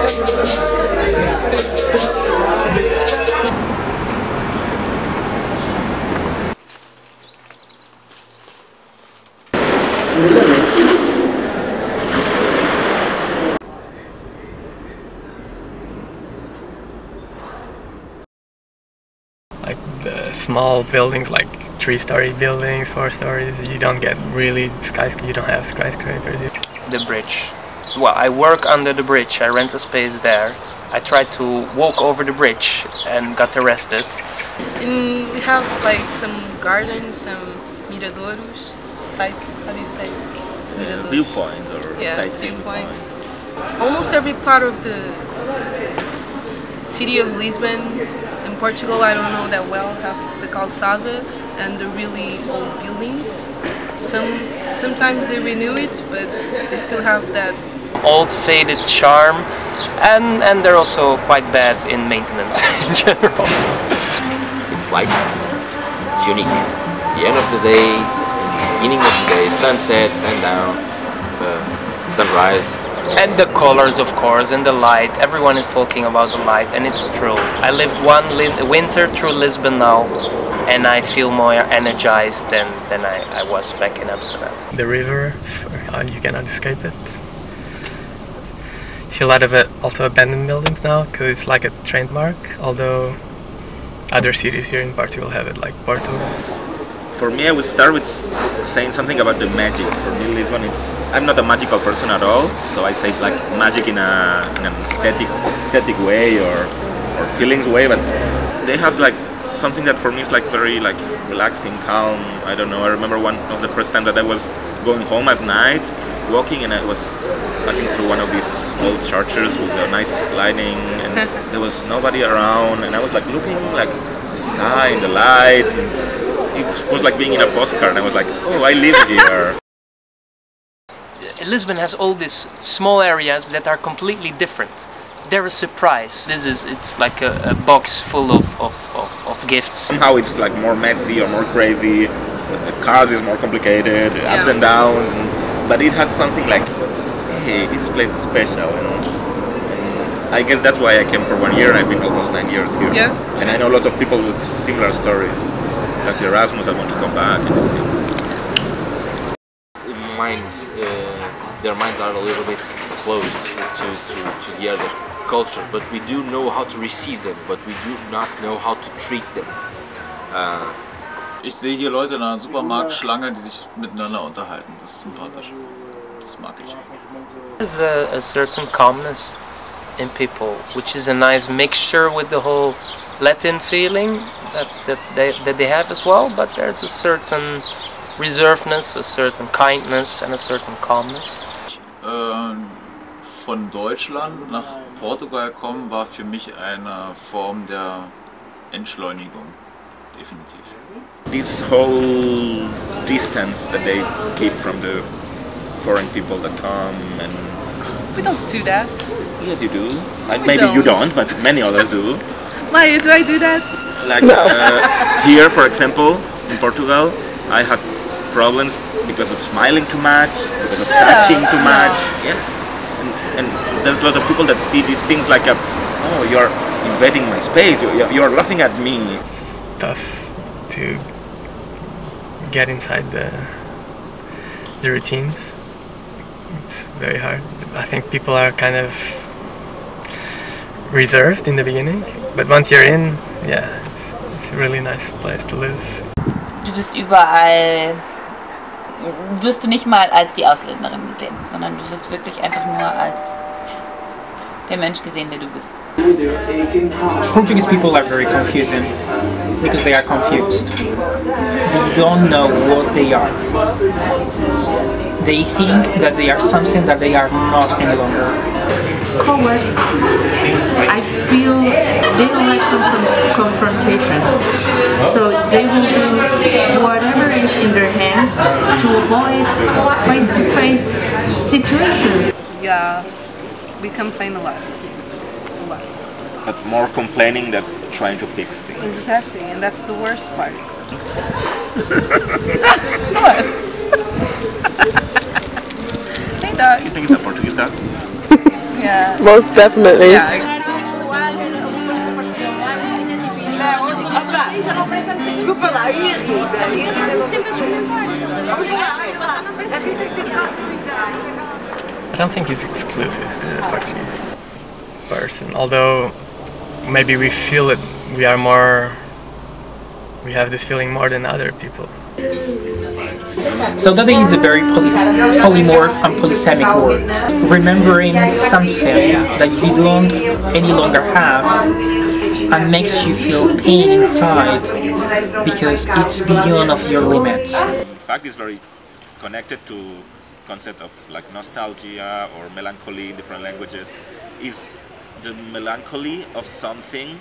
Like the small buildings, like 3-story buildings, 4 stories, you don't get really you don't have skyscrapers. The bridge. Well, I work under the bridge, I rent a space there. I tried to walk over the bridge and got arrested. And we have like some gardens, some miradouros, how do you say? Viewpoints or sightseeing viewpoints. Almost every part of the city of Lisbon in Portugal, I don't know that well, have the calçada and the really old buildings. Sometimes they renew it, but they still have that old faded charm, and they're also quite bad in maintenance in general. It's light, it's unique. The end of the day, beginning of the day, sunset, sundown, sunrise. And the colors, of course, and the light. Everyone is talking about the light, and it's true. I lived one winter through Lisbon now, and I feel more energized than I was back in Amsterdam. The river, you cannot escape it. See a lot of also abandoned buildings now, because it's like a trademark, although other cities here in Portugal have it, like Porto. For me, I would start with saying something about the magic. For me, Lisbon, I'm not a magical person at all, so I say like magic in an aesthetic way or feelings way, but they have like something that for me is like very like relaxing, calm. I don't know, I remember one of the first time that I was going home at night, walking, and I was passing through one of these old churches with a nice lighting, and there was nobody around, and I was like looking like the sky and the lights, and it was like being in a postcard, and I was like, oh, I live here. Lisbon has all these small areas that are completely different. They're a surprise. It's like a box full of gifts. Somehow it's like more messy or more crazy, the cars is more complicated, ups and downs, but it has something like, hey, this place is special. And I guess that's why I came for 1 year. I've been almost 9 years here. Yeah. And I know lots of people with similar stories. Like the Erasmus, I want to come back and these things. Their minds are a little bit closed to the other cultures, but we do know how to receive them, but we do not know how to treat them. Ich sehe hier Leute in einer Supermarktschlange, die sich miteinander unterhalten. Das ist sympathisch. Das mag ich. There's a certain calmness in people, which is a nice mixture with the whole Latin feeling that they have as well, but there's a certain reservedness, a certain kindness and a certain calmness. Von Deutschland nach Portugal kommen war für mich eine Form der Entschleunigung, definitiv. This whole distance that they keep from the foreign people that come, and we don't do that. Yes, you do. And maybe you don't, but many others do. Maya, do I do that? Like here, for example, in Portugal, I had problems because of smiling too much, because of touching too much. Yes, and there's a lot of people that see these things like oh, you're invading my space. You're laughing at me. It's tough to get inside the routines. It's very hard. I think people are kind of reserved in the beginning, but once you're in, yeah, it's a really nice place to live. Du bist überall, wirst du nicht mal als die Ausländerin gesehen, sondern du wirst wirklich einfach nur als der Mensch gesehen, der du bist. Portuguese people are very confusing because they are confused. They don't know what they are. They think that they are something that they are not any longer. I feel they don't like confrontation, so they will do whatever is in their hands to avoid face-to-face situations. Yeah, we complain a lot. But more complaining than trying to fix things. Exactly, and that's the worst part. What? Hey, dog. You think it's a Portuguese dog? Yeah. Most definitely. Yeah. I don't think it's exclusive to the Portuguese person, although maybe we feel it, we have this feeling more than other people. Saudade is a very polymorph and polysemic word, remembering something that you don't any longer have and makes you feel pain inside because it's beyond of your limits. In fact, it's very connected to concept of like nostalgia or melancholy in different languages. Is the melancholy of something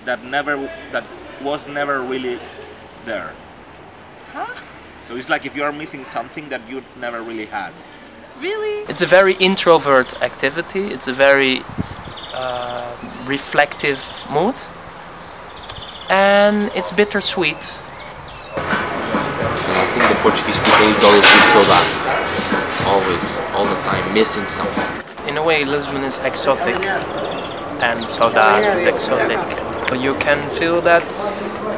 that was never really there. Huh? So it's like if you are missing something that you never really had. Really? It's a very introvert activity. It's a very reflective mood, and it's bittersweet. I think the Portuguese people is always with saudade. Always, all the time, missing something. In a way, Lisbon is exotic, and Saudade is exotic. But you can feel that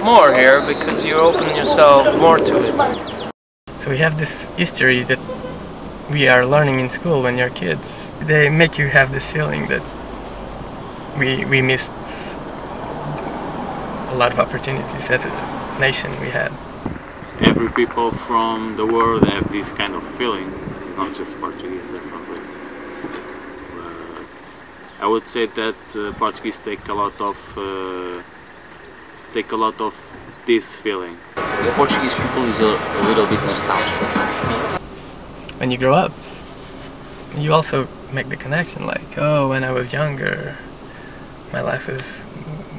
more here because you open yourself more to it. So we have this history that we are learning in school when you're kids. They make you have this feeling that we missed a lot of opportunities as a nation we had. Every people from the world have this kind of feeling. It's not just Portuguese, definitely. But I would say that Portuguese take a lot of this feeling. The Portuguese people is a little bit nostalgic. When you grow up, you also make the connection like, oh, when I was younger, my life was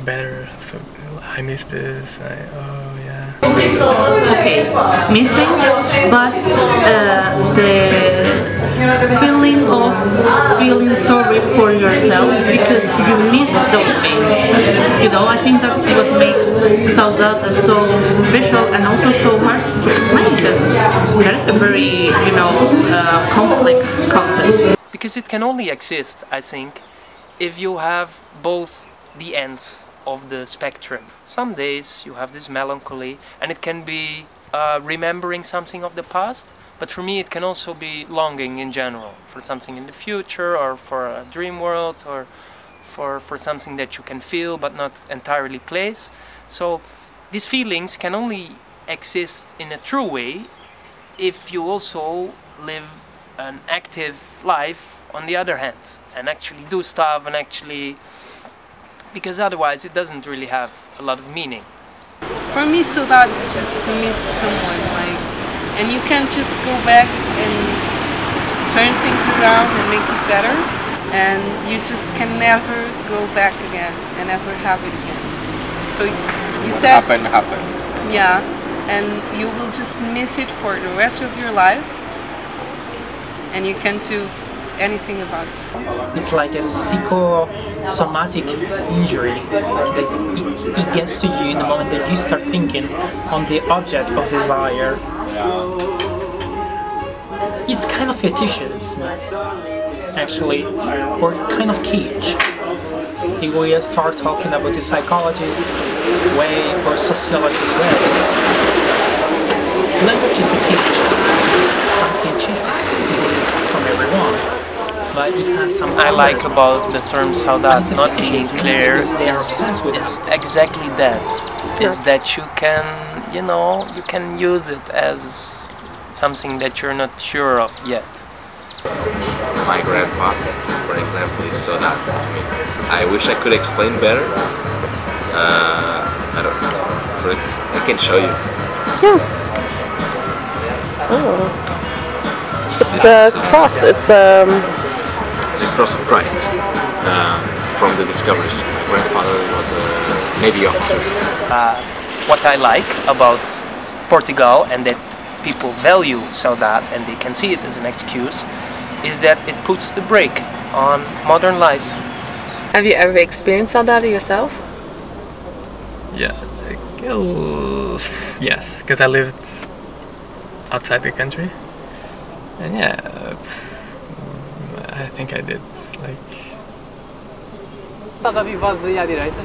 better, so I miss this, oh yeah. Okay, missing, but the feeling of feeling sorry for yourself because you miss those things. You know, I think that's what makes Saudade so special and also so hard to explain because that's a very, you know, complex concept. Because it can only exist, I think, if you have both the ends of the spectrum. Some days you have this melancholy and it can be remembering something of the past, but for me it can also be longing in general for something in the future or for a dream world or for something that you can feel but not entirely place. So these feelings can only exist in a true way if you also live an active life on the other hand and actually do stuff and actually, because otherwise it doesn't really have a lot of meaning. For me, Saudade is just to miss someone, like, and you can just go back and turn things around and make it better, and you just can never go back again and never have it again. So you said Happen. yeah, and you will just miss it for the rest of your life, and you can't do anything about it. It's like a psychosomatic injury that it gets to you in the moment that you start thinking on the object of desire. It's kind of fetishism, actually, or kind of cage. If we start talking about the psychologist way or sociologist way, language is a cage, something cheap from everyone. But it has some I like about the term saudade not being clear is exactly that. Is that you can, you know, you can use it as something that you're not sure of yet. My grandpa, for example, is saudade to me. I wish I could explain better. I don't know. I can show you. Yeah. Oh. It's a cross. It's the cross of Christ from the discoveries. My grandfather was a Navy officer. What I like about Portugal and that people value saudade and they can see it as an excuse is that it puts the brake on modern life. Have you ever experienced saudade yourself? Yeah, yes, because I lived outside the country, and yeah, I think I did Like, Estava vivosa aí à direita.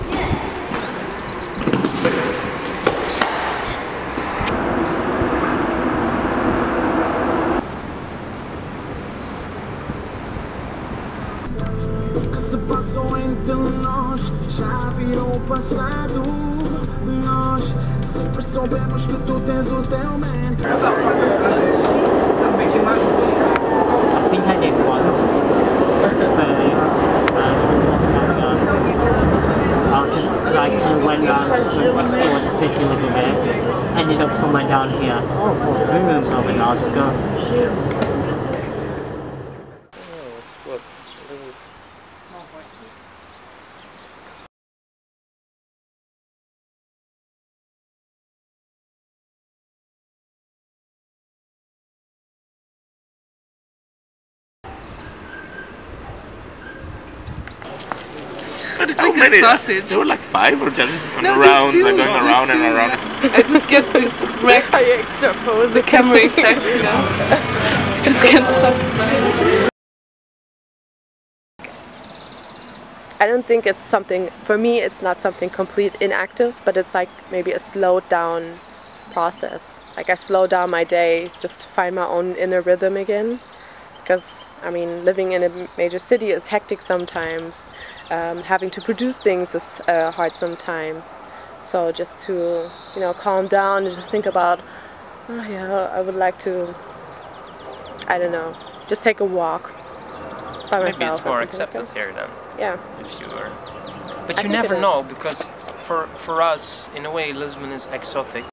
O que se passou entre nós já virou passado. Nós sempre soubemos que tu tens o teu man. I think I did once, but it was a long time ago. Just because I kind of went around just to explore the city a little bit. Ended up somewhere down here. I thought, oh, well, the room's over there, I'll just go. But it's like a sausage. There were like 5 or just No, around, just 2. like going around and around. I just get this wreck. Extra pose. The camera effect, you know. I just can't stop. I don't think it's something, for me it's not something complete inactive, but it's like maybe a slowed down process. Like I slow down my day just to find my own inner rhythm again. Because, I mean, living in a major city is hectic sometimes. Having to produce things is hard sometimes. So just to, you know, calm down and just think about, oh yeah, I would like to, I don't know, just take a walk by myself. Maybe it's more or accepted like that. here then. Yeah. If you are, but you never know, because for us, in a way, Lisbon is exotic.